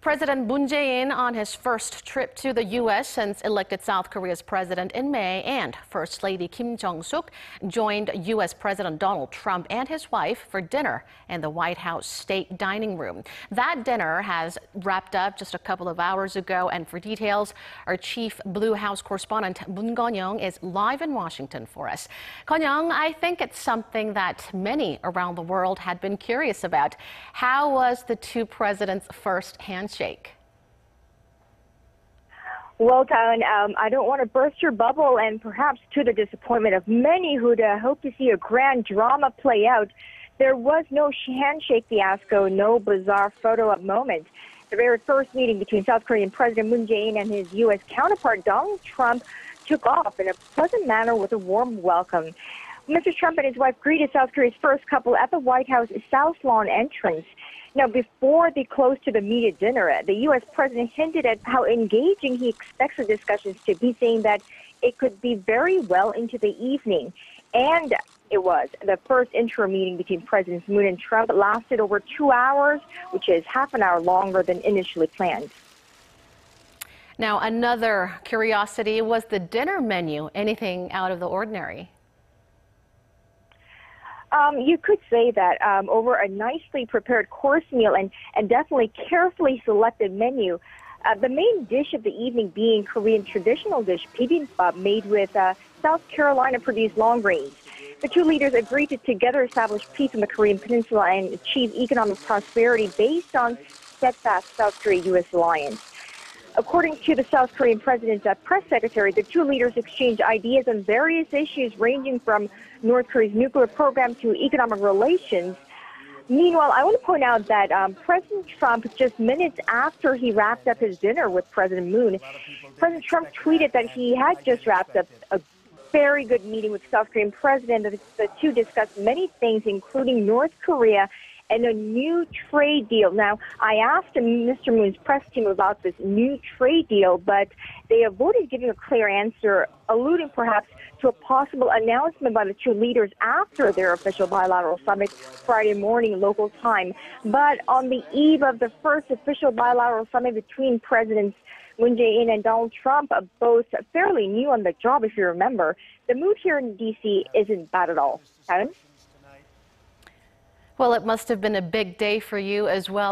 President Moon Jae-in on his first trip to the U.S. since elected South Korea's president in May, and First Lady Kim Jeong-sook joined U.S. President Donald Trump and his wife for dinner in the White House State Dining Room. That dinner has wrapped up just a couple of hours ago, and for details, our chief Blue House correspondent Moon Connyoung is live in Washington for us. Connyoung, I think it's something that many around the world had been curious about. How was the two presidents' first handshake? Well, Daeun, I don't want to burst your bubble, and perhaps to the disappointment of many who'd hoped to see a grand drama play out, there was no handshake fiasco, no bizarre photo-op moment. The very first meeting between South Korean President Moon Jae-in and his U.S. counterpart Donald Trump took off in a pleasant manner with a warm welcome. Mr. Trump and his wife greeted South Korea's first couple at the White House South Lawn entrance. Now, before they closed to the media dinner, the U.S. president hinted at how engaging he expects the discussions to be, saying that it could be very well into the evening. And it was. The first intro meeting between Presidents Moon and Trump lasted over 2 hours, which is half an hour longer than initially planned. Now, another curiosity was the dinner menu. Anything out of the ordinary? You could say that over a nicely prepared course meal and definitely carefully selected menu. The main dish of the evening being Korean traditional dish bibimbap made with South Carolina-produced long grains. The two leaders agreed to together establish peace in the Korean peninsula and achieve economic prosperity based on steadfast South Korea-U.S. alliance. According to the South Korean president's press secretary, the two leaders exchanged ideas on various issues ranging from North Korea's nuclear program to economic relations. Meanwhile, I want to point out that President Trump, just minutes after he wrapped up his dinner with President Moon, President Trump tweeted that he had just wrapped up a very good meeting with South Korean president. The two discussed many things, including North Korea and a new trade deal. Now, I asked Mr. Moon's press team about this new trade deal, but they avoided giving a clear answer, alluding perhaps to a possible announcement by the two leaders after their official bilateral summit Friday morning local time. But on the eve of the first official bilateral summit between Presidents Moon Jae-in and Donald Trump, both fairly new on the job, if you remember, the mood here in D.C. isn't bad at all. Daeun? Well, it must have been a big day for you as well.